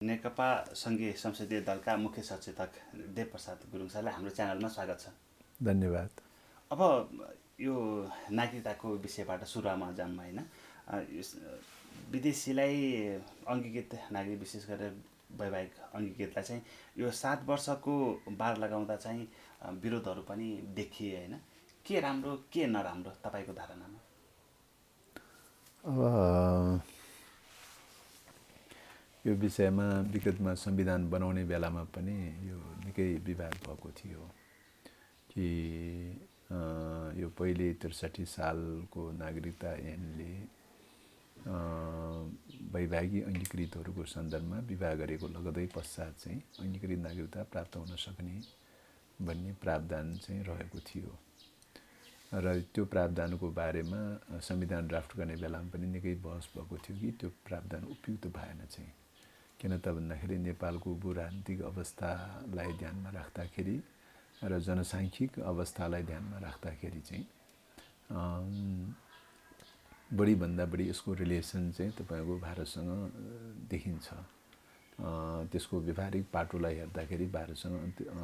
नेकपा सङ्घीय संसदीय दलका मुख्य सचेतक देवप्रसाद गुरुङ सरलाई हाम्रो च्यानलमा स्वागत छ। धन्यवाद। अब यो नागरिकताको विषयबाट सुरुवातमा जाऊँ हैन। विदेशीलाई अङ्गीकृत नागरिक विशेष गरेर वैवाहिक अङ्गीकृतलाई चाहिँ यो 7 वर्षको बार लगाउँदा चाहिँ विरोधहरू पनि देखिए हैन। के राम्रो के नराम्रो तपाईको धारणामा? अब यो विषयमा विगतमा संविधान बनाउने बेलामा पनि यो निकै विवाद भएको थियो कि यो पहिले 63 सालको नागरिकता ऐनले वैवाहिक अङ्गीकृतहरूको सन्दर्भमा विवाह गरेको लगदै पश्चात चाहिँ अङ्गीकृत नागरिकता प्राप्त हुन सक्ने भन्ने प्रावधान चाहिँ रहेको थियो र त्यो प्रावधानको बारेमा संविधान ड्राफ्ट गर्ने बेलामा पनि निकै बहस भएको थियो कि त्यो प्रावधान उपयुक्त भएन चाहिँ। किन त भन्दाखेरि नेपालको भू राजनीतिक अवस्थालाई ध्यानमा राख्दाखेरि र जनसाङ्ख्यिक अवस्थालाई ध्यानमा राख्दाखेरि चाहिँ बढीभन्दा बढी यसको रिलेसन चाहिँ तपाईको भारतसँग देखिन्छ। त्यसको व्यावहारिक पाटोलाई हेर्दाखेरि भारतसँग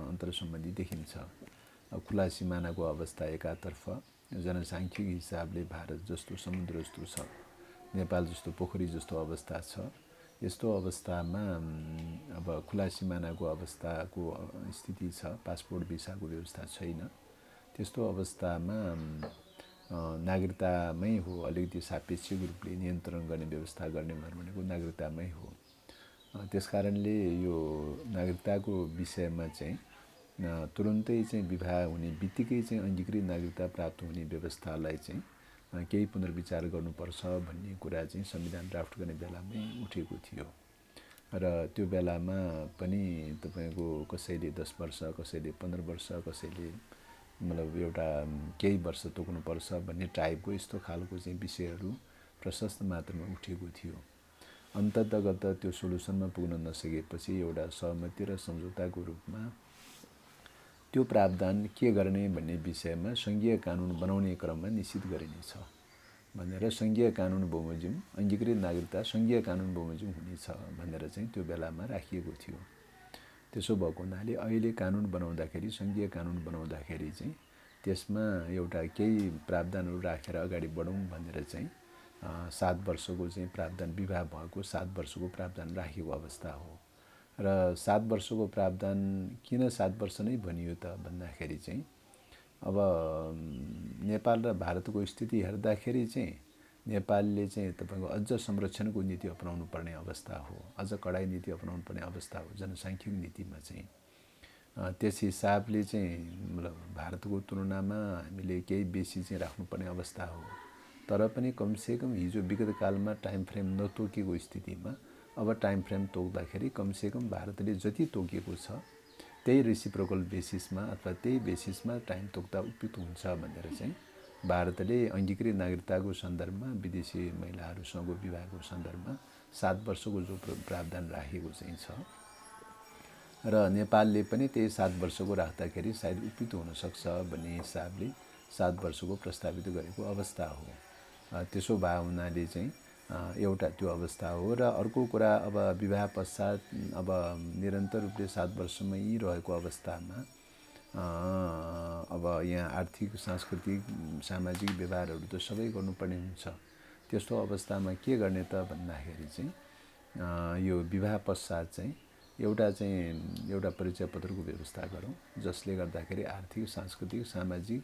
अन्तर्सम्बन्धी देखिन्छ। खुला सिमानाको अवस्था एकातर्फ, जनसाङ्ख्यिक हिसाबले भारत जस्तो समुद्र जस्तो छ, नेपाल जस्तो पोखरी जस्तो अवस्था छ। यस्तो अवस्थामा अब खुला सिमानाको अवस्थाको स्थिति छ, पासपोर्ट भिसाको व्यवस्था छैन। त्यस्तो अवस्थामा नागरिकतामै हो अलिकति सापेक्षिक रूपले नियन्त्रण गर्ने व्यवस्था गर्ने भनेको नागरिकतामै हो। त्यसकारणले यो नागरिकताको विषयमा चाहिँ तुरुन्तै चाहिँ विवाह हुने बित्तिकै चाहिँ अङ्गीकृत नागरिकता प्राप्त हुने व्यवस्थालाई चाहिँ केही पुनर्विचार गर्नुपर्छ भन्ने कुरा चाहिँ संविधान ड्राफ्ट गर्ने बेलामै उठेको थियो र त्यो बेलामा पनि तपाईको कसैले 10 वर्ष, कसैले 15 वर्ष, कसैले मतलब एउटा केही वर्ष तोक्नुपर्छ भन्ने टाइपको यस्तो खालको चाहिँ विषयहरू प्रशस्त मात्रामा उठेको थियो। अन्ततगत त्यो सोलुसनमा पुग्न नसकेपछि एउटा सहमति र सम्झौताको रूपमा त्यो प्रावधान के गर्ने भन्ने विषयमा संघीय कानुन बनाउने क्रममा निश्चित गरिनेछ भनेर संघीय कानुन बमोजिम अङ्गीकृत नागरिकता संघीय कानुन बमोजिम हुनेछ भनेर चाहिँ त्यो बेलामा राखिएको थियो। त्यसो भएको हुनाले अहिले कानुन बनाउँदाखेरि संघीय कानुन बनाउँदाखेरि चाहिँ त्यसमा एउटा केही प्रावधानहरू राखेर अगाडि बढौँ भनेर चाहिँ 7 वर्षको चाहिँ प्रावधान विवाह भएको 7 वर्षको प्रावधान राखेको अवस्था हो। र 7 वर्षको प्रावधान किन 7 वर्ष नै भनियो त भन्दाखेरि चाहिँ अब नेपाल र भारतको स्थिति हेर्दाखेरि चाहिँ नेपालले चाहिँ तपाईको अझ संरक्षणको नीति अपनाउनु पर्ने अवस्था हो, अझ कडाई नीति अपनाउनु पर्ने अवस्था हो जनसाङ्ख्यिक नीतिमा चाहिँ। त्यस हिसाबले चाहिँ मतलब भारतको तुलनामा हामीले केही बेसी चाहिँ राख्नुपर्ने अवस्था हो। तर पनि कमसेकम हिजो विगत कालमा टाइम फ्रेम नतोकेको स्थितिमा अब टाइम फ्रेम तोक्दाखेरि कमसेकम भारतले जति तोकेको छ त्यही रेसिप्रोकल बेसिसमा अथवा त्यही बेसिसमा टाइम तोक्दा उपयुक्त हुन्छ भनेर चाहिँ भारतले अङ्गीकृत नागरिकताको सन्दर्भमा विदेशी महिलाहरूसँगको विवाहको सन्दर्भमा 7 वर्षको जो प्रावधान राखेको चाहिँ छ र नेपालले पनि त्यही 7 वर्षको राख्दाखेरि सायद उपयुक्त हुन सक्छ भन्ने हिसाबले 7 वर्षको प्रस्तावित गरेको अवस्था हो। त्यसो भए हुनाले चाहिँ एउटा त्यो अवस्था हो र अर्को कुरा अब विवाह पश्चात अब निरन्तर रूपले 7 वर्षमै रहेको अवस्थामा अब यहाँ आर्थिक, सांस्कृतिक, सामाजिक व्यवहारहरू त सबै गर्नुपर्ने हुन्छ। त्यस्तो अवस्थामा के गर्ने त भन्दाखेरि चाहिँ यो विवाह पश्चात चाहिँ एउटा परिचय पत्रको व्यवस्था गरौँ जसले गर्दाखेरि आर्थिक, सांस्कृतिक, सामाजिक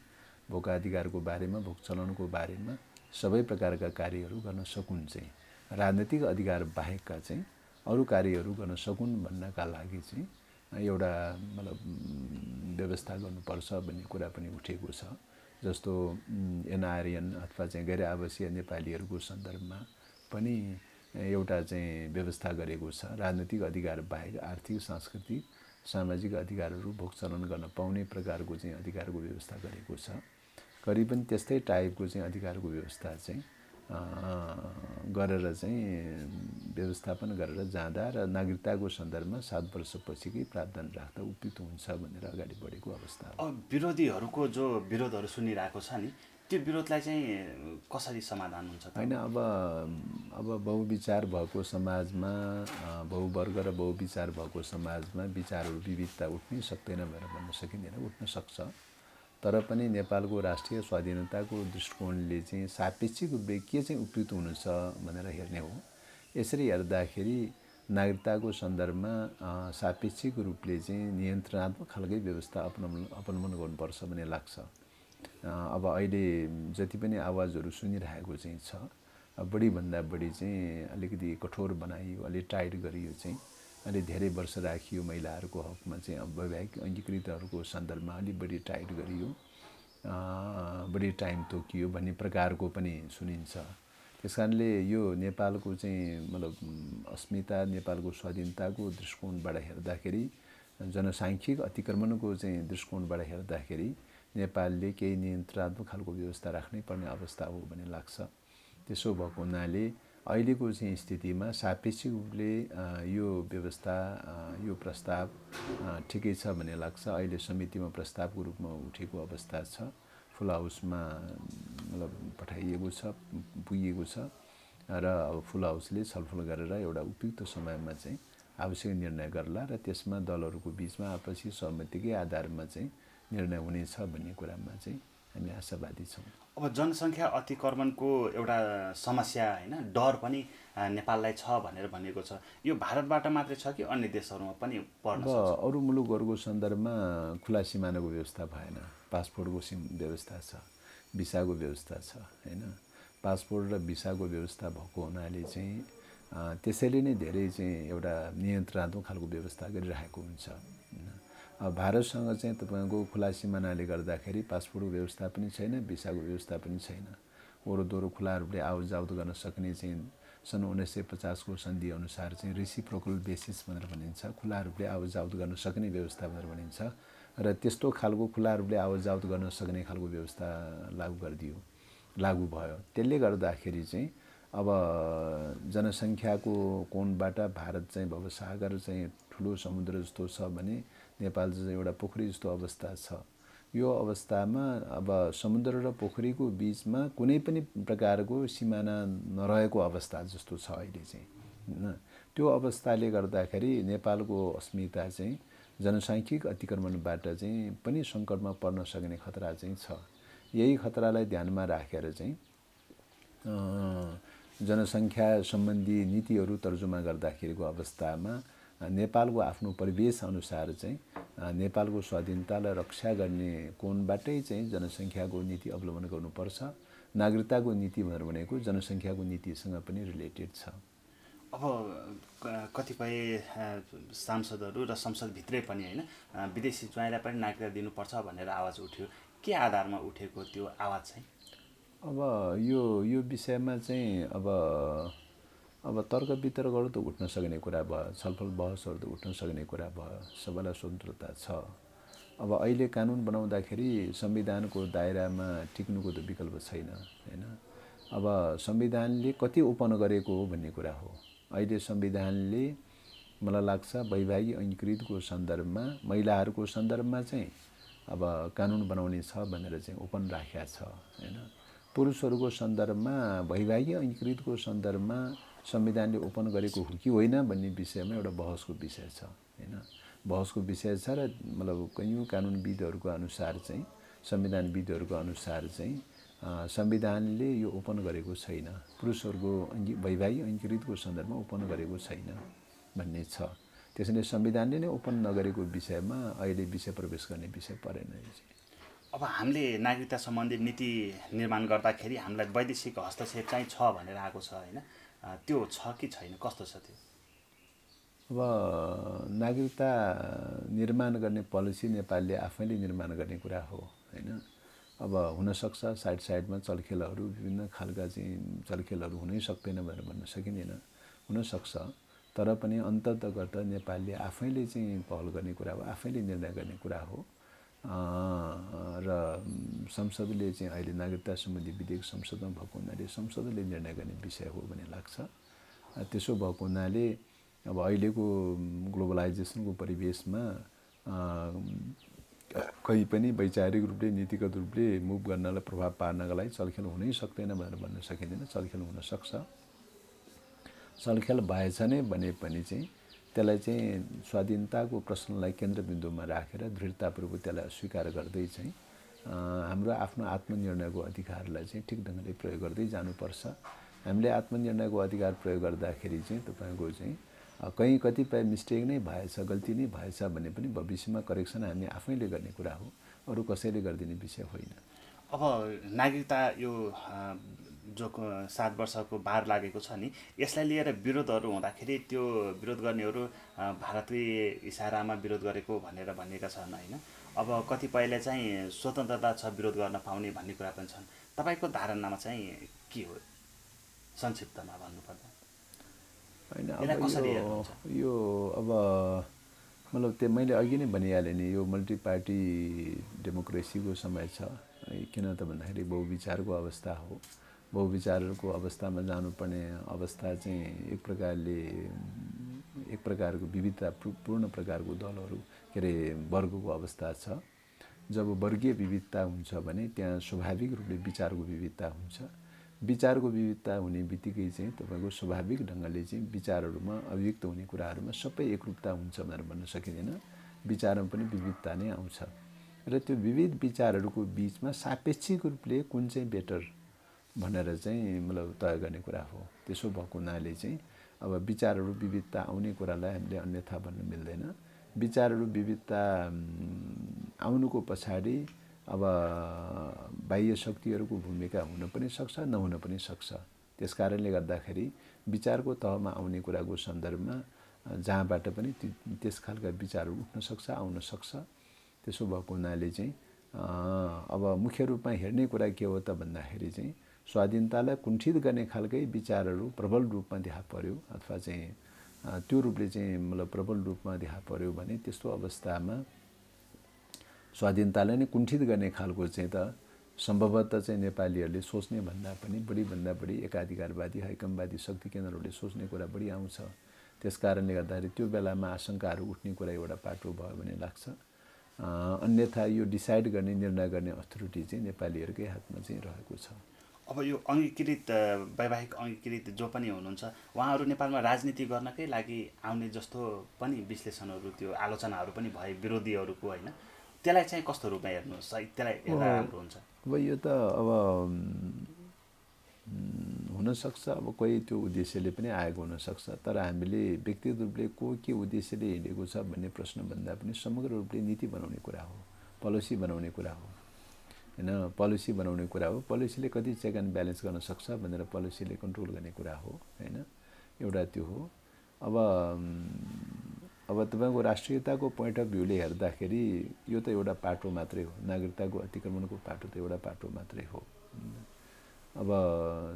भोगाधिकारको बारेमा, भोग चलनको बारेमा सबै प्रकारका कार्यहरू गर्न सकुन् चाहिँ राजनीतिक अधिकार बाहेकका चाहिँ अरू कार्यहरू गर्न सकुन् भन्नका लागि चाहिँ एउटा मतलब व्यवस्था गर्नुपर्छ भन्ने कुरा पनि उठेको छ। जस्तो एनआरएन अथवा चाहिँ गैर आवासीय नेपालीहरूको सन्दर्भमा पनि एउटा चाहिँ व्यवस्था गरेको छ। राजनीतिक अधिकार बाहेक आर्थिक, सांस्कृतिक, सामाजिक अधिकारहरू भोग चलन गर्न पाउने प्रकारको चाहिँ अधिकारको व्यवस्था गरेको छ। करिबन त्यस्तै टाइपको चाहिँ अधिकारको व्यवस्था चाहिँ गरेर चाहिँ व्यवस्थापन गरेर जाँदा र नागरिकताको सन्दर्भमा 7 वर्षपछिकै प्रावधान राख्दा उपयुक्त हुन्छ भनेर अगाडि बढेको अवस्था हो। विरोधीहरूको जो विरोधहरू सुनिरहेको छ नि त्यो विरोधलाई चाहिँ कसरी समाधान हुन्छ त? होइन, अब बहुविचार भएको समाजमा, बहुवर्ग र बहुविचार भएको समाजमा विचारहरू विविधता उठ्नै सक्दैन भनेर भन्न सकिँदैन, उठ्न सक्छ। तर पनि नेपालको राष्ट्रिय स्वाधीनताको दृष्टिकोणले चाहिँ सापेक्षिक रूपले के चाहिँ उपयुक्त हुनुहुन्छ भनेर हेर्ने हो। यसरी हेर्दाखेरि नागरिकताको सन्दर्भमा सापेक्षिक रूपले चाहिँ नियन्त्रणात्मक खालकै व्यवस्था अवलम्बन गर्नुपर्छ भन्ने लाग्छ। अब अहिले जति पनि आवाजहरू सुनिरहेको चाहिँ छ, बढीभन्दा बढी चाहिँ अलिकति कठोर बनाइयो, अलि टाइट गरियो, चाहिँ अलि धेरै वर्ष राखियो महिलाहरूको हकमा चाहिँ। अब वैवाहिक अङ्गीकृतहरूको सन्दर्भमा अलि बढी टाइट गरियो, बढी टाइम तोकियो भन्ने प्रकारको पनि सुनिन्छ। त्यस कारणले यो नेपालको चाहिँ मतलब अस्मिता, नेपालको स्वाधीनताको दृष्टिकोणबाट हेर्दाखेरि, जनसाङ्ख्यिक अतिक्रमणको चाहिँ दृष्टिकोणबाट हेर्दाखेरि नेपालले केही नियन्त्रणात्मक खालको व्यवस्था राख्नै पर्ने अवस्था हो भन्ने लाग्छ। त्यसो भएको हुनाले अहिलेको चाहिँ स्थितिमा सापेक्षिक रूपले यो व्यवस्था, यो प्रस्ताव ठिकै छ भन्ने लाग्छ। अहिले समितिमा प्रस्तावको रूपमा उठेको अवस्था छ, फुल हाउसमा मतलब पठाइएको छ, पुगेको छ र अब फुल हाउसले छलफल गरेर एउटा उपयुक्त समयमा चाहिँ आवश्यक निर्णय गर्ला र त्यसमा दलहरूको बिचमा आपसी सहमतिकै आधारमा चाहिँ निर्णय हुनेछ भन्ने कुरामा चाहिँ हामी आशावादी छौँ। अब जनसङ्ख्या अतिक्रमणको एउटा समस्या होइन, डर पनि नेपाललाई छ भनेर भनिएको छ। यो भारतबाट मात्रै छ कि अन्य देशहरूमा पनि पर्न सक्छ? अब अरू मुलुकहरूको सन्दर्भमा खुला सिमानाको व्यवस्था भएन, पासपोर्टको व्यवस्था छ, भिसाको व्यवस्था छ होइन। पासपोर्ट र भिसाको व्यवस्था भएको हुनाले चाहिँ त्यसैले नै धेरै चाहिँ एउटा नियन्त्रणात्मक खालको व्यवस्था गरिरहेको हुन्छ। अब भारतसँग चाहिँ तपाईँको खुला सिमानाले गर्दाखेरि पासपोर्टको व्यवस्था पनि छैन, भिसाको व्यवस्था पनि छैन। वरदोरो खुला रूपले आवत गर्न सक्ने चाहिँ सन् 1950को सन्धि अनुसार चाहिँ रेसिप्रोकल बेसिस भनेर भनिन्छ, खुला रूपले आवत गर्न सक्ने व्यवस्था भनेर भनिन्छ। र त्यस्तो खालको खुला रूपले आवत गर्न सक्ने खालको व्यवस्था लागू भयो। त्यसले गर्दाखेरि चाहिँ अब जनसङ्ख्याको कोणबाट भारत चाहिँ भवसागर चाहिँ ठुलो समुद्र जस्तो छ भने नेपाल चाहिँ एउटा पोखरी जस्तो अवस्था छ। यो अवस्थामा अब समुद्र र पोखरीको बिचमा कुनै पनि प्रकारको सिमाना नरहेको अवस्था जस्तो छ अहिले चाहिँ होइन। त्यो अवस्थाले गर्दाखेरि नेपालको अस्मिता चाहिँ जनसाङ्ख्यिक अतिक्रमणबाट चाहिँ पनि सङ्कटमा पर्न सक्ने खतरा चाहिँ छ। यही खतरालाई ध्यानमा राखेर चाहिँ जनसङ्ख्या सम्बन्धी नीतिहरू तर्जुमा गर्दाखेरिको अवस्थामा नेपालको आफ्नो परिवेश अनुसार चाहिँ नेपालको स्वाधीनतालाई रक्षा गर्ने कोणबाटै चाहिँ जनसङ्ख्याको नीति अवलम्बन गर्नुपर्छ। नागरिकताको नीति भनेर भनेको जनसङ्ख्याको नीतिसँग पनि रिलेटेड छ। अब कतिपय सांसदहरू र संसदभित्रै पनि होइन, विदेशी ज्वाइँलाई पनि नागरिकता दिनुपर्छ भनेर आवाज उठ्यो। के आधारमा उठेको त्यो आवाज चाहिँ? अब यो विषयमा चाहिँ अब तर्क वितर्कहरू त उठ्न सक्ने कुरा भयो, छलफल बहसहरू त उठ्न सक्ने कुरा भयो, सबैलाई स्वतन्त्रता छ। अब अहिले कानुन बनाउँदाखेरि संविधानको दायरामा टिक्नुको त विकल्प छैन होइन। अब संविधानले कति ओपन गरेको हो भन्ने कुरा हो। अहिले संविधानले मलाई लाग्छ वैवाहिक अङ्गीकृतको सन्दर्भमा, महिलाहरूको सन्दर्भमा चाहिँ अब कानुन बनाउने छ भनेर चाहिँ ओपन राखेको छ होइन। पुरुषहरूको सन्दर्भमा वैवाहिक अङ्गीकृतको सन्दर्भमा संविधानले ओपन गरेको हो कि होइन भन्ने विषयमा एउटा बहसको विषय छ होइन। बहसको विषय छ र मतलब कैयौँ कानुनविदहरूको अनुसार चाहिँ, संविधानविदहरूको अनुसार चाहिँ संविधानले यो ओपन गरेको छैन, पुरुषहरूको वैवाहिक अङ्गीकृतको सन्दर्भमा ओपन गरेको छैन भन्ने छ। त्यसैले संविधानले नै ओपन नगरेको विषयमा अहिले विषय प्रवेश गर्ने विषय परेन। अब हामीले नागरिकता सम्बन्धी नीति निर्माण गर्दाखेरि हामीलाई वैदेशिक हस्तक्षेप चाहिँ छ भनेर आएको छ होइन, त्यो छ कि छैन, कस्तो छ त्यो? अब नागरिकता निर्माण गर्ने पोलिसी नेपालले आफैले निर्माण गर्ने कुरा हो होइन। अब हुनसक्छ साइडमा चलखेलहरू, विभिन्न खालका चाहिँ चलखेलहरू हुनै सक्दैन भनेर भन्न सकिँदैन, हुनसक्छ। तर पनि अन्ततगत नेपालले आफैले चाहिँ पहल गर्ने कुरा हो, आफैले निर्णय गर्ने कुरा हो। र संसदले चाहिँ अहिले नागरिकता सम्बन्धी विधेयक संसदमा भएको हुनाले संसदले निर्णय गर्ने विषय हो भन्ने लाग्छ। त्यसो भएको हुनाले अब अहिलेको ग्लोबलाइजेसनको परिवेशमा कहीँ पनि वैचारिक रूपले नीतिगत रूपले मुभ गर्नलाई प्रभाव पार्नका लागि छलखेल हुनै सक्दैन भनेर भन्न सकिँदैन। छलखेल हुन सक्छ। छलखेल भएछ नै भने पनि चाहिँ त्यसलाई चाहिँ स्वाधीनताको प्रश्नलाई केन्द्रबिन्दुमा राखेर दृढतापूर्वक त्यसलाई अस्वीकार गर्दै चाहिँ हाम्रो आफ्नो आत्मनिर्णयको अधिकारलाई चाहिँ ठिक ढङ्गले प्रयोग गर्दै जानुपर्छ। हामीले आत्मनिर्णयको अधिकार प्रयोग गर्दाखेरि चाहिँ तपाईँको चाहिँ कहीँ कतिपय मिस्टेक नै भएछ, गल्ती नै भएछ भने पनि भविष्यमा करेक्सन हामी आफैले गर्ने कुरा हो, अरू कसैले गरिदिने विषय होइन। अब नागरिकता यो जो 7 वर्षको बार लागेको छ नि, यसलाई लिएर विरोधहरू हुँदाखेरि त्यो विरोध गर्नेहरू भारतकै इसारामा विरोध गरेको भनेर भनिएका छन् होइन। अब कतिपयले चाहिँ स्वतन्त्रता छ विरोध गर्न पाउने भन्ने कुरा पनि छन्। तपाईँको धारणामा चाहिँ के हो संक्षिप्तमा भन्नुपर्दा? होइन, अब यो अब मतलब त्यो मैले अघि नै भनिहालेँ नि, यो मल्टी पार्टी डेमोक्रेसीको समय छ। किन त भन्दाखेरि बहुविचारको अवस्था हो। बहुविचारको अवस्थामा जानुपर्ने अवस्था चाहिँ एक प्रकारको विविधतापूर्ण प्रकारको दलहरू के अरे वर्गको अवस्था छ। जब वर्गीय विविधता हुन्छ भने त्यहाँ स्वाभाविक रूपले विचारको विविधता हुन्छ। विचारको विविधता हुने बित्तिकै चाहिँ तपाईँको स्वाभाविक ढङ्गले चाहिँ विचारहरूमा अभिव्यक्त हुने कुराहरूमा सबै एकरूपता हुन्छ भनेर भन्न सकिँदैन। विचारमा पनि विविधता नै आउँछ र त्यो विविध विचारहरूको बिचमा सापेक्षिक रूपले कुन चाहिँ बेटर भनेर चाहिँ मतलब तय गर्ने कुरा हो। त्यसो भएको हुनाले चाहिँ अब विचारहरू विविधता आउने कुरालाई हामीले अन्यथा भन्न मिल्दैन। विचारहरू विविधता आउनुको पछाडि अब बाह्य शक्तिहरूको भूमिका हुन पनि सक्छ, नहुन पनि सक्छ। त्यस कारणले गर्दाखेरि विचारको तहमा आउने कुराको सन्दर्भमा जहाँबाट पनि त्यस खालका विचारहरू उठ्न सक्छ, आउन सक्छ। त्यसो भएको हुनाले चाहिँ अब मुख्य रूपमा हेर्ने कुरा के हो त भन्दाखेरि चाहिँ स्वाधीनतालाई कुण्ठित गर्ने खालकै विचारहरू प्रबल रूपमा देखा पर्यो अथवा चाहिँ त्यो रूपले चाहिँ मतलब प्रबल रूपमा देखा पर्यो भने त्यस्तो अवस्थामा स्वाधीनतालाई नै कुण्ठित गर्ने खालको चाहिँ त सम्भवतः चाहिँ नेपालीहरूले सोच्ने भन्दा पनि बढी एकाधिकारवादी हैकमवादी शक्ति केन्द्रहरूले सोच्ने कुरा बढी आउँछ। त्यस कारणले गर्दाखेरि त्यो बेलामा आशंकाहरू उठ्ने कुरा एउटा पाटो भयो भने लाग्छ। अन्यथा यो डिसाइड गर्ने निर्णय गर्ने अथोरिटी चाहिँ नेपालीहरूकै हातमा चाहिँ रहेको छ। अब यो अङ्गीकृत वैवाहिक अङ्गीकृत जो पनि हुनुहुन्छ उहाँहरू नेपालमा राजनीति गर्नकै लागि आउने जस्तो पनि विश्लेषणहरू त्यो आलोचनाहरू पनि भए विरोधीहरूको होइन। त्यसलाई चाहिँ कस्तो रूपमा हेर्नुहोस्, त्यसलाई हेर्दा राम्रो हुन्छ? अब यो त अब हुनसक्छ अब कोही त्यो उद्देश्यले पनि आएको हुनसक्छ। तर हामीले व्यक्तिगत रूपले के उद्देश्यले हिँडेको छ भन्ने प्रश्न भन्दा पनि समग्र रूपले नीति बनाउने कुरा हो, पोलिसी बनाउने कुरा हो होइन। पोलिसी बनाउने कुरा हो। पोलिसीले कति चेक एन्ड ब्यालेन्स गर्न सक्छ भनेर पोलिसीले कन्ट्रोल गर्ने कुरा हो होइन। एउटा त्यो हो। अब तपाईँको राष्ट्रियताको पोइन्ट अफ भ्यूले हेर्दाखेरि यो त एउटा पाटो मात्रै हो। नागरिकताको अतिक्रमणको पाटो त एउटा पाटो मात्रै हो। अब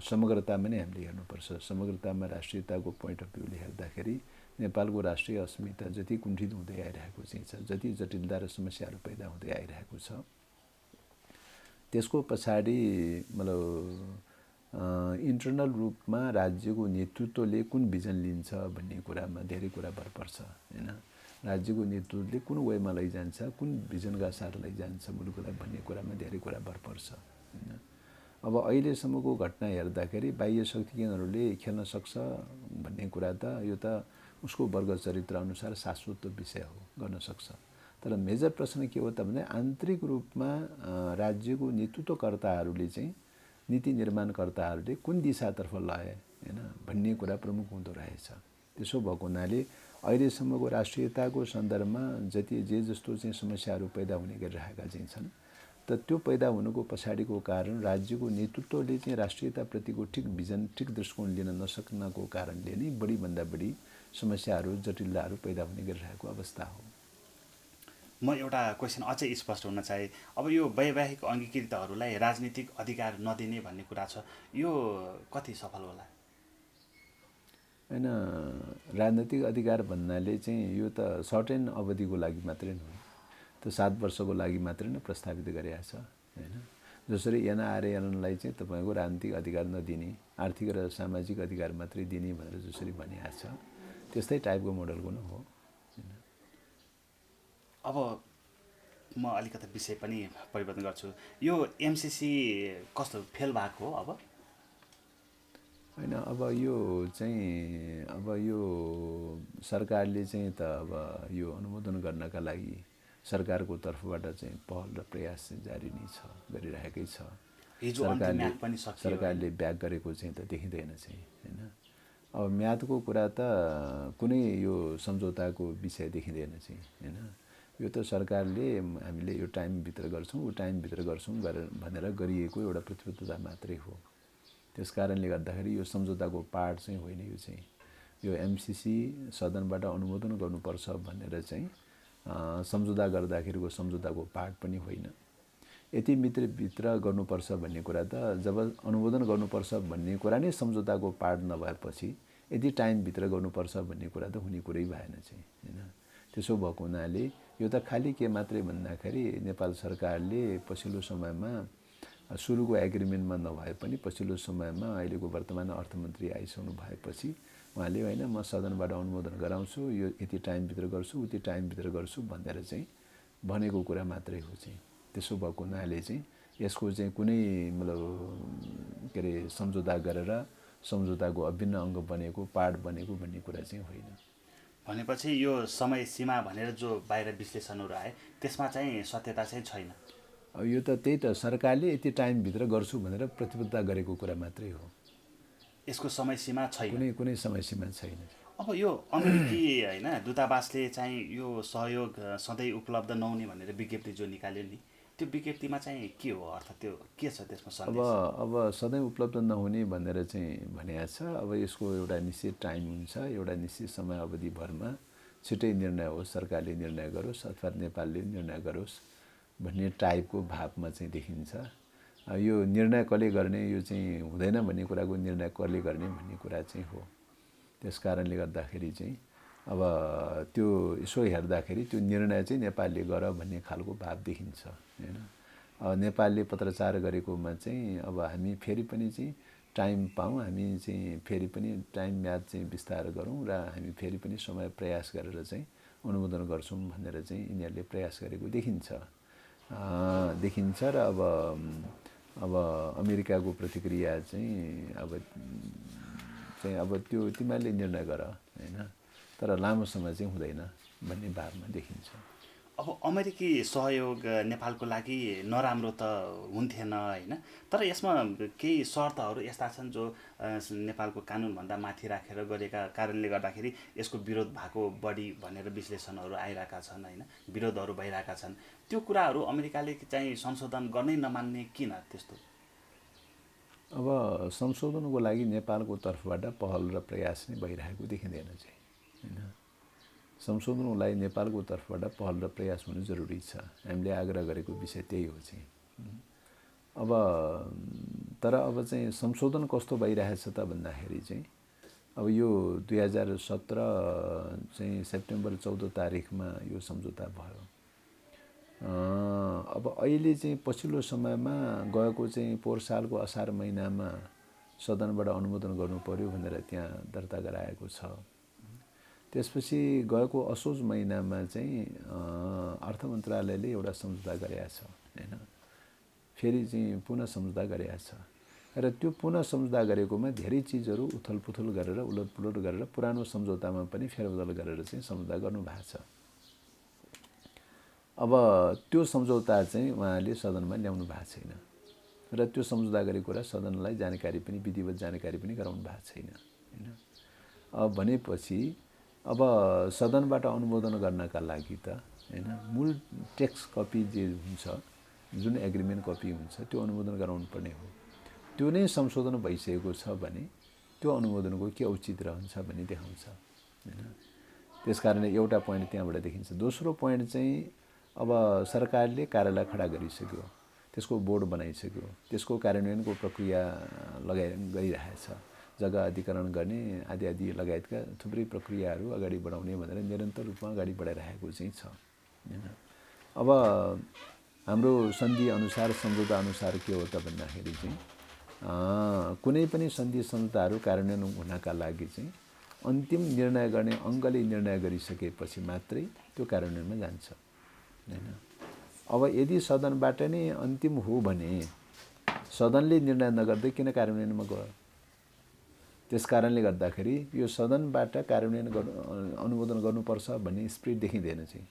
समग्रतामा नै हामीले हेर्नुपर्छ। समग्रतामा राष्ट्रियताको पोइन्ट अफ भ्यूले हेर्दाखेरि नेपालको राष्ट्रिय अस्मिता जति कुण्ठित हुँदै आइरहेको चाहिँ छ, जति जटिलता र समस्याहरू पैदा हुँदै आइरहेको छ, त्यसको पछाडि मतलब इन्टरनल रूपमा राज्यको नेतृत्वले कुन भिजन लिन्छ भन्ने कुरामा धेरै कुरा भर पर्छ होइन। राज्यको नेतृत्वले कुन वेमा लैजान्छ, कुन भिजनका साथ लैजान्छ मुलुकलाई भन्ने कुरामा धेरै कुरा भर पर्छ होइन। अब अहिलेसम्मको घटना हेर्दाखेरि बाह्य शक्ति केन्द्रहरूले खेल्न सक्छ भन्ने कुरा त यो त उसको वर्ग चरित्र अनुसार शाश्वत विषय हो, गर्न सक्छ। तर मेजर प्रश्न के हो त भने आन्तरिक रूपमा राज्यको नेतृत्वकर्ताहरूले चाहिँ नीति निर्माणकर्ताहरूले कुन दिशातर्फ लए होइन भन्ने कुरा प्रमुख हुँदो रहेछ। त्यसो भएको हुनाले अहिलेसम्मको राष्ट्रियताको सन्दर्भमा जे जस्तो चाहिँ समस्याहरू पैदा हुने गरिरहेका चाहिँ छन्, त त्यो पैदा हुनुको पछाडिको कारण राज्यको नेतृत्वले चाहिँ राष्ट्रियताप्रतिको ठिक भिजन, ठिक दृष्टिकोण लिन नसक्नको कारणले नै बढीभन्दा बढी समस्याहरू, जटिलताहरू पैदा हुने गरिरहेको अवस्था हो। म एउटा क्वेसन अझै स्पष्ट हुन चाहे। अब यो वैवाहिक अङ्गीकृतहरूलाई राजनीतिक अधिकार नदिने भन्ने कुरा छ, यो कति सफल होला? होइन, राजनीतिक अधिकार भन्नाले चाहिँ यो त सर्टेन अवधिको लागि मात्रै हो। त्यो 7 वर्षको लागि मात्रै नै प्रस्तावित गरिएको छ होइन। जसरी एनआरएललाई चाहिँ तपाईँको राजनीतिक अधिकार नदिने, आर्थिक र सामाजिक अधिकार मात्रै दिने भनेर जसरी भनिएको छ, त्यस्तै टाइपको मोडलको नै हो। अब म अलिकति विषय पनि परिवर्तन गर्छु। यो एमसिसी कस्तो फेल भएको हो अब? होइन, अब यो सरकारले चाहिँ त अब यो अनुमोदन गर्नका लागि सरकारको तर्फबाट चाहिँ पहल र प्रयास चाहिँ जारी नै छ, गरिरहेकै छ। हिजो अन्तिम म्याद पनि सकियो, सरकारले ब्याक गरेको चाहिँ त देखिँदैन चाहिँ, होइन। अब म्यादको कुरा त कुनै यो सम्झौताको विषय देखिँदैन चाहिँ, होइन। यो त सरकारले हामीले यो टाइमभित्र गर्छौँ, ऊ टाइमभित्र गर्छौँ भनेर गरिएको एउटा प्रतिबद्धता मात्रै हो। त्यस कारणले गर्दाखेरि यो सम्झौताको पार्ट चाहिँ होइन। यो चाहिँ यो एमसिसी सदनबाट अनुमोदन गर्नुपर्छ भनेर चाहिँ सम्झौता गर्दाखेरिको सम्झौताको पार्ट पनि होइन। यति मित्रभित्र गर्नुपर्छ भन्ने कुरा त जब अनुमोदन गर्नुपर्छ भन्ने कुरा नै सम्झौताको पार्ट नभएपछि यति टाइमभित्र गर्नुपर्छ भन्ने कुरा त हुने कुरै भएन चाहिँ, होइन। त्यसो भएको हुनाले यो त खालि के मात्रै भन्दाखेरि नेपाल सरकारले पछिल्लो समयमा सुरुको एग्रिमेन्टमा नभए पनि पछिल्लो समयमा अहिलेको वर्तमान अर्थमन्त्री आइसक्नु भएपछि उहाँले होइन म सदनबाट अनुमोदन गराउँछु, यो यति टाइमभित्र गर्छु, उति टाइमभित्र गर्छु भनेर चाहिँ भनेको कुरा मात्रै हो चाहिँ। त्यसो भएको हुनाले चाहिँ यसको चाहिँ कुनै मतलब के अरे सम्झौता गरेर सम्झौताको अभिन्न अङ्ग बनेको, पार्ट बनेको भन्ने कुरा चाहिँ होइन। भनेपछि यो समय सीमा भनेर जो बाहिर विश्लेषणहरू आए त्यसमा चाहिँ सत्यता चाहिँ छैन। यो त त्यही त सरकारले यति टाइमभित्र गर्छु भनेर प्रतिबद्धता गरेको कुरा मात्रै हो। यसको समय सीमा छैन, कुनै समय सीमा छैन। अब यो अमेरिकी होइन दूतावासले चाहिँ यो सहयोग सधैँ उपलब्ध नहुने भनेर विज्ञप्ति जो निकाल्यो नि, त्यो विज्ञप्तिमा चाहिँ के हो अर्थ, त्यो के छ त्यसमा सन्देश? अब सधैँ उपलब्ध नहुने भनेर चाहिँ भनिएको छ। अब यसको एउटा निश्चित टाइम हुन्छ, एउटा निश्चित समय अवधिभरमा छिटै निर्णय होस्, सरकारले निर्णय गरोस् अथवा नेपालले निर्णय गरोस् भन्ने टाइपको भावमा चाहिँ देखिन्छ। यो निर्णय कसले गर्ने, यो चाहिँ हुँदैन भन्ने कुराको निर्णय कसले गर्ने भन्ने कुरा चाहिँ हो। त्यस कारणले गर्दाखेरि चाहिँ अब त्यो यसो हेर्दाखेरि त्यो निर्णय चाहिँ नेपालले गर भन्ने खालको भाव देखिन्छ, होइन। अब नेपालले पत्रचार गरेकोमा चाहिँ अब हामी फेरि पनि चाहिँ टाइम पाऊँ, हामी चाहिँ फेरि पनि टाइम म्याद चाहिँ विस्तार गरौँ र हामी फेरि पनि समय प्रयास गरेर चाहिँ अनुमोदन गर्छौँ भनेर चाहिँ यिनीहरूले प्रयास गरेको देखिन्छ र अब अमेरिकाको प्रतिक्रिया चाहिँ अब त्यो तिमीहरूले निर्णय गर, होइन, तर लामो समय चाहिँ हुँदैन भन्ने भावमा देखिन्छ। अब अमेरिकी सहयोग नेपालको लागि नराम्रो त हुन्थेन, होइन, तर यसमा केही शर्तहरू यस्ता छन् जो नेपालको कानुनभन्दा माथि राखेर गरेका कारणले गर्दाखेरि यसको विरोध भएको बढी भनेर विश्लेषणहरू आइरहेका छन्, होइन, विरोधहरू भइरहेका छन्। त्यो कुराहरू अमेरिकाले चाहिँ संशोधन गर्नै नमान्ने किन त्यस्तो? अब संशोधनको लागि नेपालको तर्फबाट पहल र प्रयास नै भइरहेको देखिँदैन चाहिँ, होइन। संशोधनको लागि नेपालको तर्फबाट पहल र प्रयास हुनु जरुरी छ। हामीले आग्रह गरेको विषय त्यही हो चाहिँ। अब तर अब चाहिँ संशोधन कस्तो भइरहेछ त भन्दाखेरि चाहिँ अब यो 2017 चाहिँ सेप्टेम्बर 14 तारिखमा यो सम्झौता भयो। अब अहिले चाहिँ पछिल्लो समयमा गएको चाहिँ पोहोर सालको असार महिनामा सदनबाट अनुमोदन गर्नु पर्यो भनेर त्यहाँ दर्ता गराएको छ। त्यसपछि गएको असोज महिनामा चाहिँ अर्थ मन्त्रालयले एउटा सम्झौता गरेको छ, होइन, फेरि चाहिँ पुनः सम्झौता गरेको छ र त्यो पुनः सम्झौता गरेकोमा धेरै चिजहरू उथलपुथल गरेर उलटपुलट गरेर पुरानो सम्झौतामा पनि फेरबदल गरेर चाहिँ सम्झौता गर्नुभएको छ। अब त्यो सम्झौता चाहिँ उहाँले सदनमा ल्याउनु भएको छैन र त्यो सम्झौता गरेको कुरा सदनलाई जानकारी पनि, विधिवत जानकारी पनि गराउनु भएको छैन, होइन। अब भनेपछि अब सदनबाट अनुमोदन गर्नका लागि त, होइन, मूल टेक्स्ट कपी जे हुन्छ, जुन एग्रिमेन्ट कपी हुन्छ त्यो अनुमोदन गराउनु पर्ने हो। त्यो नै संशोधन भइसकेको छ भने त्यो अनुमोदनको के औचित्य रहन्छ भन्ने देखाउँछ, होइन। त्यस कारणले एउटा पोइन्ट त्यहाँबाट देखिन्छ। दोस्रो पोइन्ट चाहिँ अब सरकारले कार्यालय खडा गरिसक्यो, त्यसको बोर्ड बनाइसक्यो, त्यसको कार्यान्वयनको प्रक्रिया गरिरहेछ, जग्गा अधिग्रहण गर्ने आदि लगायतका थुप्रै प्रक्रियाहरू अगाडि बढाउने भनेर निरन्तर रूपमा अगाडि बढाइरहेको चाहिँ छ, होइन। अब हाम्रो सन्धि अनुसार, सम्झौता अनुसार के हो त भन्दाखेरि चाहिँ कुनै पनि सन्धि सम्झौताहरू कार्यान्वयन हुनका लागि चाहिँ अन्तिम निर्णय गर्ने अङ्गले निर्णय गरिसकेपछि मात्रै त्यो कार्यान्वयनमा जान्छ, होइन। अब यदि सदनबाट नै अन्तिम हो भने सदनले निर्णय नगर्दै किन कार्यान्वयनमा गयो? त्यस कारणले गर्दाखेरि यो सदनबाट कार्यान्वयन अनुमोदन गर्नुपर्छ भन्ने स्पिरिट देखिँदैन चाहिँ।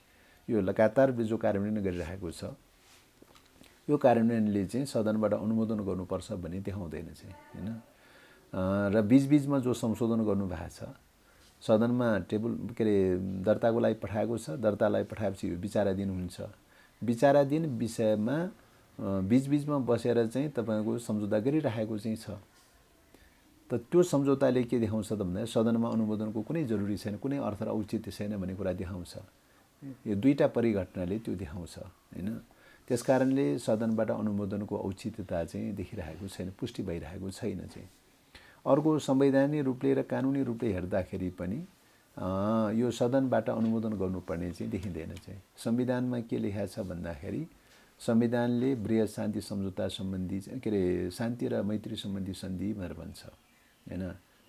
यो लगातार जो कार्यान्वयन गरिरहेको छ यो कार्यान्वयनले चाहिँ सदनबाट अनुमोदन गर्नुपर्छ भन्ने देखाउँदैन चाहिँ हैन। र बीचबीचमा जो संशोधन गर्नुभएको छ सदनमा टेबल के अरे दर्ताको लागि पठाएको छ, दर्तालाई पठाएपछि यो विचाराधीन हुन्छ। विचाराधीन विषयमा बीचबीचमा बसेर चाहिँ तपाईको सम्झौता गरिरहेको चाहिँ छ। त त्यो सम्झौताले के देखाउँछ त भन्दा सदनमा अनुमोदनको कुनै जरुरी छैन, कुनै अर्थ र औचित्य छैन भन्ने कुरा देखाउँछ। यो दुईटा परिघटनाले त्यो देखाउँछ हैन। त्यसकारणले सदनबाट अनुमोदनको औचित्यता चाहिँ देखिरहेको छैन, पुष्टि भइरहेको छैन चाहिँ। अर्को संवैधानिक रूपले र कानुनी रूपले हेर्दाखेरि पनि यो सदनबाट अनुमोदन गर्नुपर्ने चाहिँ देखिँदैन चाहिँ। संविधानमा के लेखेको छ भन्दाखेरि संविधानले बृहत शान्ति सम्झौता सम्बन्धी के अरे शान्ति र मैत्री सम्बन्धी सन्धि भनेर भन्छ हैन।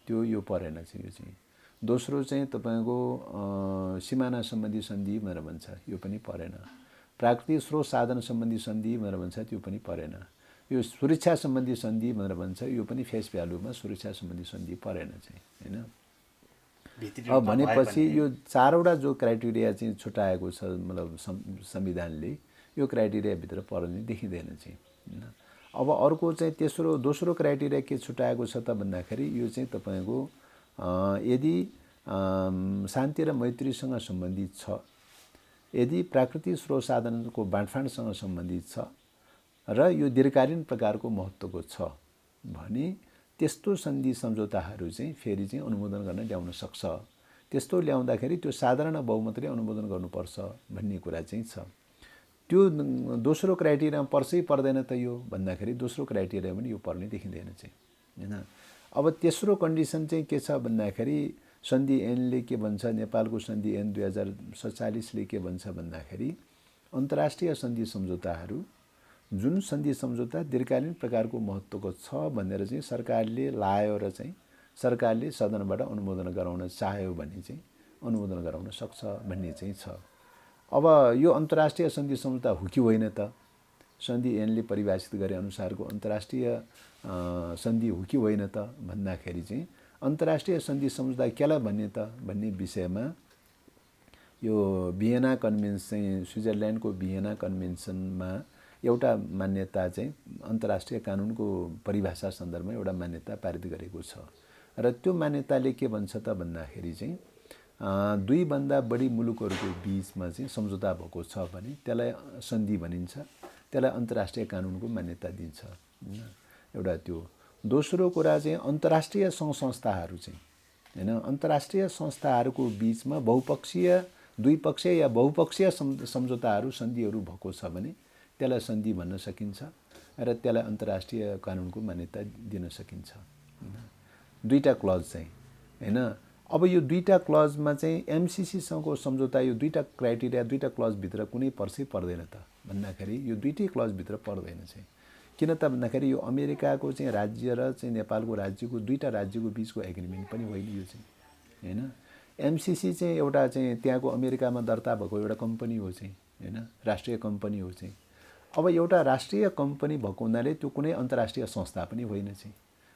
त्यो यो परेन चाहिँ यो चाहिँ। दोस्रो चाहिँ तपाईको सीमाना सम्बन्धी सन्धि भनेर भन्छ, यो पनि परेन। प्राकृतिक स्रोत साधन सम्बन्धी सन्धि भनेर भन्छ, त्यो पनि परेन। यो सुरक्षा सम्बन्धी सन्धि भनेर भन्छ, यो पनि फेस भ्यालुमा सुरक्षा सम्बन्धी सन्धि परेन चाहिँ हैन। अब भनेपछि यो चारवटा जो क्राइटेरिया चाहिँ छुटाएको छ मतलब संविधानले यो क्राइटेरिया भित्र पर्ने देखिँदैन चाहिँ हैन। अब अर्को चाहिँ दोस्रो क्राइटेरिया के छुटाएको छ त भन्दाखेरि यो चाहिँ तपाईको यदि शान्ति र मैत्रीसँग सम्बन्धित छ, यदि प्राकृतिक स्रोत साधनको बाँडफाँडसँग सम्बन्धित छ र यो दीर्घकालीन प्रकारको महत्त्वको छ भने त्यस्तो सन्धि सम्झौताहरू चाहिँ फेरि चाहिँ अनुमोदन गर्न ल्याउन सक्छ। त्यस्तो ल्याउँदाखेरि त्यो साधारण बहुमतले अनुमोदन गर्नुपर्छ भन्ने कुरा चाहिँ छ। त्यो दोस्रो क्राइटेरियामा पर्छै पर्दैन त यो भन्दाखेरि दोस्रो क्राइटेरिया पनि यो पर्ने देखिँदैन चाहिँ हैन। अब तेस्रो कन्डिसन चाहिँ के छ भन्दाखेरि सन्धि ऐनले के भन्छ, नेपालको सन्धि ऐन 2047ले के भन्छ भन्दाखेरि अन्तर्राष्ट्रिय सन्धि सम्झौताहरू जुन सन्धि सम्झौता दीर्घकालीन प्रकारको महत्त्वको छ भनेर चाहिँ सरकारले लायो र चाहिँ सरकारले सदनबाट अनुमोदन गराउन चाह्यो भने चाहिँ अनुमोदन गराउन सक्छ भन्ने चाहिँ छ। अब यो अन्तर्राष्ट्रिय सन्धि सम्झौता हो कि होइन त, सन्धि ऐनले परिभाषित गरे अनुसारको अन्तर्राष्ट्रिय सन्धि हो कि होइन त भन्दाखेरि चाहिँ अन्तर्राष्ट्रिय सन्धि सम्झौता केलाई भन्ने त भन्ने विषयमा यो भियना कन्भेन्सन चाहिँ स्विजरल्यान्डको भियना कन्भेन्सनमा एउटा मान्यता चाहिँ अन्तर्राष्ट्रिय कानुनको परिभाषा सन्दर्भमा एउटा मान्यता पारित गरेको छ। र त्यो मान्यताले के भन्छ त भन्दाखेरि चाहिँ दुई भन्दा बढी मुलुकहरूको बीचमा चाहिँ सम्झौता भएको छ भने त्यसलाई सन्धि भनिन्छ, त्यसलाई अन्तर्राष्ट्रिय कानुनको मान्यता दिन्छ एउटा त्यो। दोस्रो कुरा चाहिँ अन्तर्राष्ट्रिय सङ्घ संस्थाहरू चाहिँ हैन, अन्तर्राष्ट्रिय संस्थाहरूको बीचमा बहुपक्षीय द्विपक्षीय या बहुपक्षीय सम्झौताहरू सन्धिहरू भएको छ भने त्यसलाई सन्धि भन्न सकिन्छ र त्यसलाई अन्तर्राष्ट्रिय कानुनको मान्यता दिन सकिन्छ। दुईटा क्लज चाहिँ हैन। अब यो दुईटा क्लजमा चाहिँ एमसीसीसँगको सम्झौता यो दुईटा क्राइटेरिया दुईटा क्लजभित्र कुनै पर्छै पर्दैन त भन्दाखेरि यो दुईटै क्लजभित्र पर्दैन चाहिँ। किन त भन्दाखेरि यो अमेरिकाको चाहिँ राज्य र चाहिँ नेपालको राज्यको दुईटा राज्यको बीचको एग्रिमेन्ट पनि होइन यो चाहिँ हैन। एमसीसी चाहिँ एउटा चाहिँ त्यहाँको अमेरिकामा दर्ता भएको एउटा कम्पनी हो चाहिँ हैन, राष्ट्रिय कम्पनी हो चाहिँ। अब एउटा राष्ट्रिय कम्पनी भएको हुनाले त्यो कुनै अन्तर्राष्ट्रिय संस्था पनि होइन चाहिँ,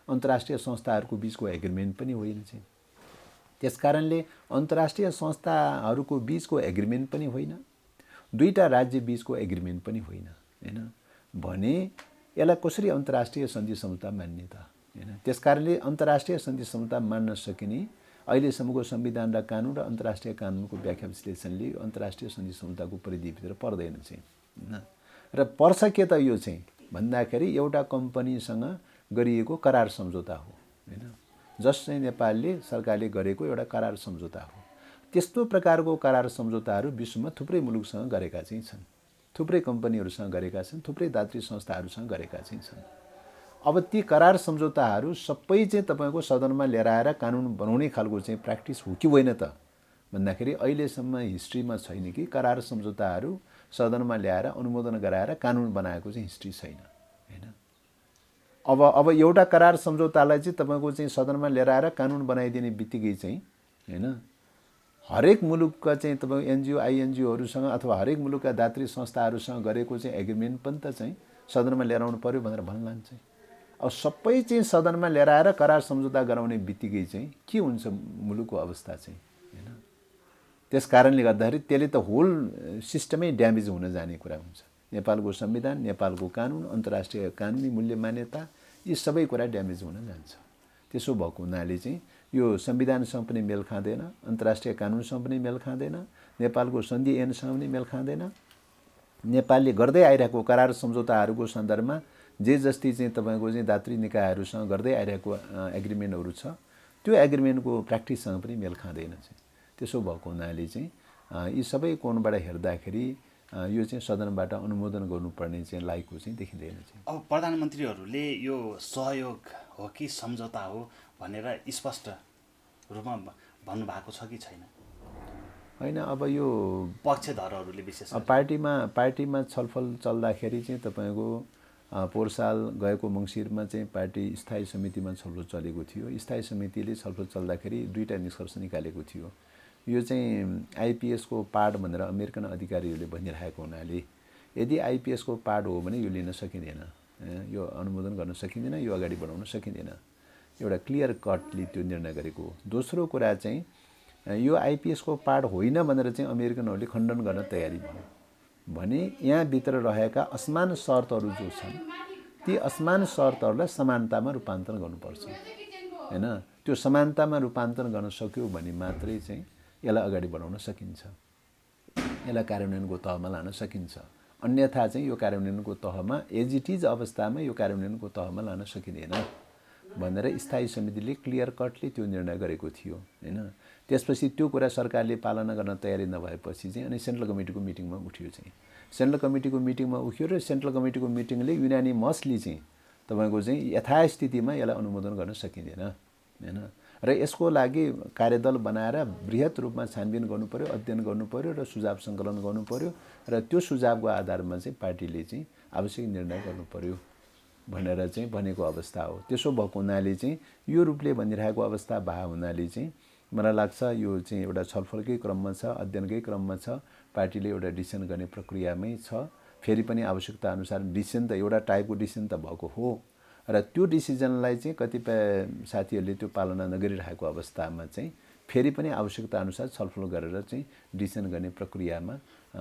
अन्तर्राष्ट्रिय संस्थाहरूको बीचको एग्रिमेन्ट पनि होइन चाहिँ। त्यसकारणले अन्तर्राष्ट्रिय संस्थाहरूको बीचको एग्रिमेन्ट पनि होइन, दुईटा राज्य बीचको एग्रिमेन्ट पनि होइन हैन भने यसलाई कसरी अन्तर्राष्ट्रिय सन्धि सम्झौता मान्ने त हैन। त्यसकारणले अन्तर्राष्ट्रिय सन्धि सम्झौता मान्न सकिने अहिलेसम्मको संविधान र कानुन र अन्तर्राष्ट्रिय कानुनको व्याख्या विश्लेषणले अन्तर्राष्ट्रिय सन्धि सम्झौताको परिधिभित्र पर्दैन चाहिँ हैन। र पर्छ के त यो चाहिँ भन्दाखेरि एउटा कम्पनीसँग गरिएको करार सम्झौता हो हैन, जस चाहिँ नेपालले सरकारले गरेको एउटा करार सम्झौता हो। त्यस्तो प्रकारको करार सम्झौताहरू विश्वमा थुप्रै मुलुकसँग गरेका चाहिँ छन्, थुप्रै कम्पनीहरूसँग गरेका छन्, थुप्रै दात्री संस्थाहरूसँग गरेका चाहिँ छन्। अब ती करार सम्झौताहरू सबै चाहिँ तपाईको सदनमा लिएर आएर कानुन बनाउने खालको चाहिँ प्र्याक्टिस हो कि होइन त भन्दाखेरि अहिलेसम्म हिस्ट्रीमा छैन कि करार सम्झौताहरू सदनमा ल्याएर अनुमोदन गराएर कानुन बनाएको चाहिँ हिस्ट्री छैन हैन। अब एउटा करार सम्झौतालाई चाहिँ तपाईको चाहिँ सदनमा लिएर आएर कानुन बनाइदिने बित्तिकै चाहिँ हैन हरेक मुलुकका चाहिँ तपाईँ एनजिओ आइएनजिओहरूसँग अथवा हरेक मुलुकका दात्री संस्थाहरूसँग गरेको चाहिँ एग्रिमेन्ट पनि त चाहिँ सदनमा लिएर आउनु पर्यो भनेर भन्लान् चाहिँ। अब सबै चाहिँ सदनमा लिएर आएर करार सम्झौता गराउने बित्तिकै चाहिँ के हुन्छ मुलुकको अवस्था चाहिँ, हैन? त्यस कारणले गर्दाखेरि त्यसले त होल सिस्टमै ड्यामेज हुन जाने कुरा हुन्छ। नेपालको संविधान, नेपालको कानुन, अन्तर्राष्ट्रिय कानुनी मूल्य मान्यता यी सबै कुरा ड्यामेज हुन जान्छ। त्यसो भएको हुनाले चाहिँ यो संविधानसँग पनि मेल खाँदैन, अन्तर्राष्ट्रिय कानुनसँग पनि मेल खाँदैन, नेपालको सन्धि ऐनसँग पनि मेल खाँदैन। नेपालले गर्दै आइरहेको करार सम्झौताहरूको सन्दर्भमा जे जस्ती चाहिँ तपाईँको चाहिँ दात्री निकायहरूसँग गर्दै आइरहेको एग्रिमेन्टहरू छ त्यो एग्रिमेन्टको प्र्याक्टिससँग पनि मेल खाँदैन चाहिँ। त्यसो भएको हुनाले चाहिँ यी सबै कोणबाट हेर्दाखेरि यो चाहिँ सदनबाट अनुमोदन गर्नुपर्ने चाहिँ लायकको चाहिँ देखिँदैन चाहिँ। अब प्रधानमन्त्रीहरूले यो सहयोग हो कि सम्झौता हो भनेर स्पष्ट रूपमा भन्नुभएको छ कि छैन? होइन, अब यो पक्षधरहरूले विशेष पार्टीमा छलफल चल्दाखेरि चाहिँ तपाईँको पोहोर साल गएको मङ्सिरमा चाहिँ पार्टी स्थायी समितिमा छलफल चलेको थियो। स्थायी समितिले छलफल चल्दाखेरि दुईवटा निष्कर्ष निकालेको थियो। यो चाहिँ आइपिएसको पार्ट भनेर अमेरिकन अधिकारीहरूले भनिरहेको हुनाले यदि आइपिएसको पार्ट हो भने यो लिन सकिँदैन, यो अनुमोदन गर्न सकिँदैन, यो अगाडि बढाउन सकिँदैन। एउटा क्लियर कटली त्यो निर्णय गरेको हो। दोस्रो कुरा चाहिँ यो आइपिएसको पार्ट होइन भनेर चाहिँ अमेरिकनहरूले खण्डन गर्न तयारी भयो भने यहाँभित्र रहेका असमान शर्तहरू जो छन् ती असमान शर्तहरूलाई समानतामा रूपान्तरण गर्नुपर्छ, हैन? त्यो समानतामा रूपान्तरण गर्न सक्यो भने मात्रै चाहिँ यसलाई अगाडि बढाउन सकिन्छ, यसलाई कार्यान्वयनको तहमा लान सकिन्छ। अन्यथा चाहिँ यो कार्यान्वयनको तहमा एज इट इज अवस्थामा यो कार्यान्वयनको तहमा लान सकिँदैन भनेर स्थायी समितिले क्लियर कटले त्यो निर्णय गरेको थियो, हैन? त्यसपछि त्यो कुरा सरकारले पालना गर्न तयारी नभएपछि चाहिँ अनि सेन्ट्रल कमिटीको मिटिङमा उठ्यो चाहिँ। सेन्ट्रल कमिटीको मिटिङमा उठ्यो र सेन्ट्रल कमिटीको मिटिङले युनानिमसली चाहिँ तपाईँको चाहिँ यथास्थितिमा यसलाई अनुमोदन गर्न सकिँदैन, हैन? र यसको लागि कार्यदल बनाएर बृहत रूपमा छानबिन गर्नु पर्यो, अध्ययन गर्नु पर्यो र सुझाव सङ्कलन गर्नु पर्यो र त्यो सुझावको आधारमा चाहिँ पार्टीले चाहिँ आवश्यक निर्णय गर्नु पर्यो भनेर चाहिँ भनेको अवस्था हो। त्यसो भएको हुनाले चाहिँ यो रूपले भनिरहेको अवस्था भए हुनाले चाहिँ मलाई लाग्छ यो चाहिँ एउटा छलफलकै क्रममा छ, अध्ययनकै क्रममा छ, पार्टीले एउटा डिसिसन गर्ने प्रक्रियामै छ। फेरि पनि आवश्यकता अनुसार डिसिसन त एउटा टाइपको डिसिसन त भएको हो र त्यो डिसिजनलाई चाहिँ कतिपय साथीहरूले त्यो पालना नगरिरहेको अवस्थामा चाहिँ फेरि पनि आवश्यकता अनुसार छलफल गरेर चाहिँ डिसिसन गर्ने प्रक्रियामा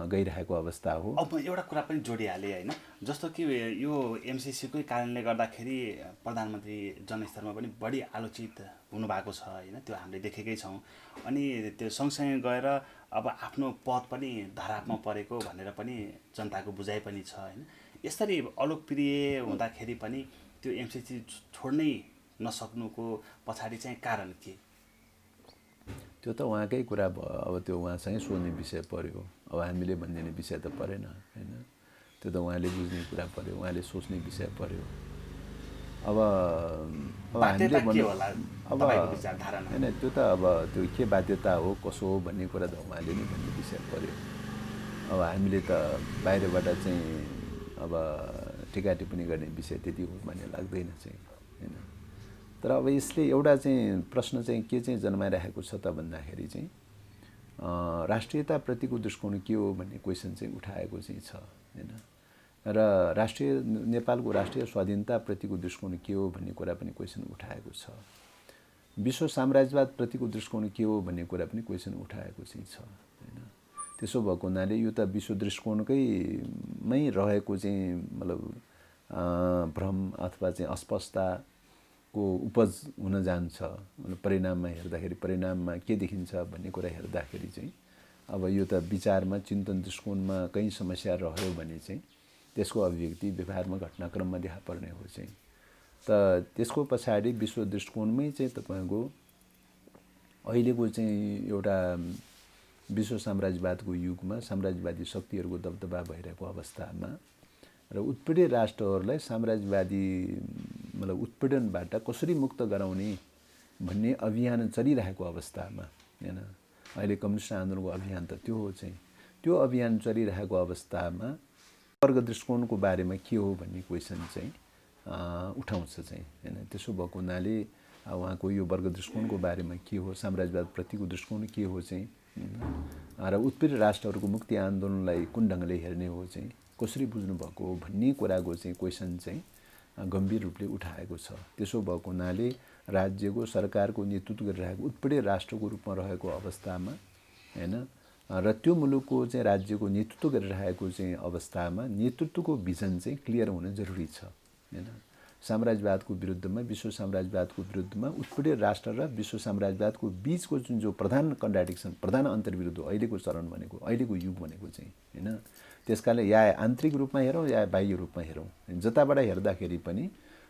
गइरहेको अवस्था हो। अब एउटा कुरा पनि जोडिहालेँ, होइन? जस्तो कि यो एमसिसीकै कारणले गर्दाखेरि प्रधानमन्त्री जनस्तरमा पनि बढी आलोचित हुनुभएको छ, होइन? त्यो हामीले देखेकै छौँ। अनि त्यो सँगसँगै गएर अब आफ्नो पद पनि धरापमा परेको भनेर पनि जनताको बुझाइ पनि छ, होइन? यसरी अलोकप्रिय हुँदाखेरि पनि त्यो एमसिसी छोड्नै नसक्नुको पछाडि चाहिँ कारण के? त्यो त उहाँकै कुरा भयो। अब त्यो उहाँसँगै सोध्ने विषय पर्यो। अब हामीले भनिदिने विषय त परेन, हैन? त्यो त उहाँले बुझ्ने कुरा पर्यो, उहाँले सोच्ने विषय पर्यो। अब हामीले भन्नु अब हैन, त्यो त अब त्यो के बाध्यता हो कसो हो भन्ने कुरा त उहाँले नै भन्ने विषय पर्यो। अब हामीले त बाहिरबाट चाहिँ अब टिका टिप्पणी गर्ने विषय त्यति हो भन्ने लाग्दैन चाहिँ, हैन? तर अब यसले एउटा चाहिँ प्रश्न चाहिँ के चाहिँ जन्माइरहेको छ त भन्दाखेरि चाहिँ राष्ट्रियताप्रतिको दृष्टिकोण के हो भन्ने क्वेसन चाहिँ उठाएको चाहिँ छ, हैन? र नेपालको राष्ट्रिय स्वाधीनताप्रतिको दृष्टिकोण के हो भन्ने कुरा पनि क्वेसन उठाएको छ। विश्व साम्राज्यवादप्रतिको दृष्टिकोण के हो भन्ने कुरा पनि क्वेसन उठाएको चाहिँ छ, हैन? त्यसो भएको हुनाले यो त विश्व दृष्टिकोणकैमै रहेको चाहिँ मतलब भ्रम अथवा चाहिँ अस्पष्टताको उपज हुन जान्छ। परिणाममा हेर्दाखेरि परिणाममा के देखिन्छ भन्ने कुरा हेर्दाखेरि चाहिँ अब यो त विचारमा चिन्तन दृष्टिकोणमा कहीँ समस्या रह्यो भने चाहिँ त्यसको अभिव्यक्ति व्यवहारमा घटनाक्रममा देखा पर्ने हो चाहिँ। त त्यसको पछाडि विश्व दृष्टिकोणमै चाहिँ तपाईँको अहिलेको चाहिँ एउटा विश्व साम्राज्यवादको युगमा साम्राज्यवादी शक्तिहरूको दबदबा भइरहेको अवस्थामा र उत्पीडित राष्ट्रहरूलाई साम्राज्यवादी मतलब उत्पीडनबाट कसरी मुक्त गराउने भन्ने अभियान चलिरहेको अवस्थामा, हैन? अहिले कम्युनिस्ट आन्दोलनको अभियान त त्यो हो चाहिँ। त्यो अभियान चलिरहेको अवस्थामा वर्ग दृष्टिकोणको बारेमा के हो भन्ने क्वेसन चाहिँ उठाउँछ चाहिँ, हैन? त्यसो भएको हुनाले उहाँको यो वर्ग दृष्टिकोणको बारेमा के हो, साम्राज्यवादप्रतिको दृष्टिकोण के हो चाहिँ र उत्पीडित राष्ट्रहरूको मुक्ति आन्दोलनलाई कुन ढङ्गले हेर्ने हो चाहिँ कसरी बुझ्नुभएको हो भन्ने कुराको चाहिँ क्वेसन चाहिँ गम्भीर रूपले उठाएको छ। त्यसो भएको हुनाले राज्यको सरकारको नेतृत्व गरिरहेको उत्पीडित राष्ट्रको रूपमा रहेको अवस्थामा हैन र त्यो मुलुकको चाहिँ राज्यको नेतृत्व गरिरहेको चाहिँ अवस्थामा नेतृत्वको भिजन चाहिँ क्लियर हुन जरुरी छ हैन। साम्राज्यवादको विरुद्धमा विश्व साम्राज्यवादको विरुद्धमा उत्पीडित राष्ट्र र विश्व साम्राज्यवादको बीचको जुन जो प्रधान कन्ट्राडिक्सन अन्तर्विरोध अहिलेको चरण भनेको अहिलेको युग भनेको चाहिँ हैन। त्यसकारणले या आन्तरिक रूपमा हेरौँ या बाह्य रूपमा हेरौँ, जताबाट हेर्दाखेरि पनि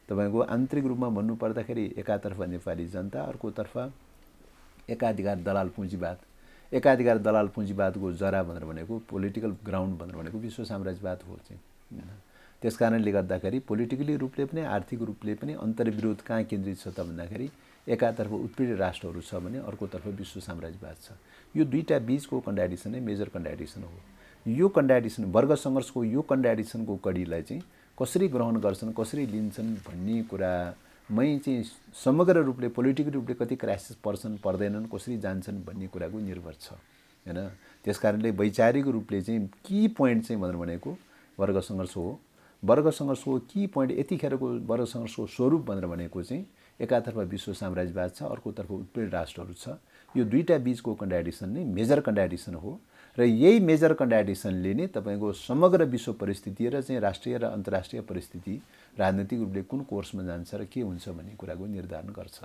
तपाईको आन्तरिक रूपमा भन्नु पर्दाखेरि एकातर्फ नेपाली जनता, अर्कोतर्फ एकाधिकार दलाल पुँजीवाद। एकाधिकार दलाल पुँजीवादको जरा भनेर भनेको पोलिटिकल ग्राउन्ड भनेर भनेको विश्व साम्राज्यवाद हो चाहिँ हैन। त्यसकारणले गर्दाखेरि पोलिटिकली रूपले पनि आर्थिक रूपले पनि अन्तर्विरोध कहाँ केन्द्रित छ त भन्दाखेरि एकातर्फ उत्पीडित राष्ट्रहरू छ भने अर्कोतर्फ विश्व साम्राज्यवाद छ। यो दुईटा बीचको कन्ट्राडिक्सन नै मेजर कन्ट्राडिक्सन हो। यो कन्ट्राडिक्सन वर्ग सङ्घर्षको यो कन्ट्राडिक्सनको कडीलाई चाहिँ कसरी ग्रहण गर्छन् कसरी लिन्छन् भन्ने कुरामै चाहिँ समग्र रूपले पोलिटिकल रूपले कति क्राइसिस पर्छन् पर्दैनन् कसरी जान्छन् भन्ने कुराको निर्भर छ हैन। त्यसकारणले वैचारिक रूपले चाहिँ की पोइन्ट चाहिँ भनेर भनेको वर्ग सङ्घर्ष हो। वर्ग सङ्घर्षको की पोइन्ट यतिखेरको वर्ग सङ्घर्षको स्वरूप भनेर भनेको चाहिँ एकातर्फ विश्व साम्राज्यवाद छ, अर्कोतर्फ उत्पीडित राष्ट्रहरू छ। यो दुईटा बीचको कन्ट्राडिक्सन नै मेजर कन्ट्राडिक्सन हो र यही मेजर कन्ट्राडिक्सनले नै तपाईको समग्र विश्व परिस्थिति र चाहिँ राष्ट्रिय र अन्तर्राष्ट्रिय परिस्थिति राजनीतिक रूपले कुन कोर्समा जान्छ र के हुन्छ भन्ने कुराको निर्धारण गर्छ।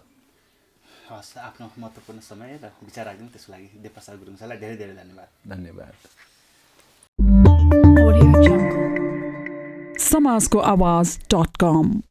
हस्, आफ्नो महत्त्वपूर्ण समय र विचार राख्दिनु त्यसको लागि देवप्रसाद गुरुङ सरलाई धेरै धेरै धन्यवाद। धन्यवाद। समाजको आवाज.com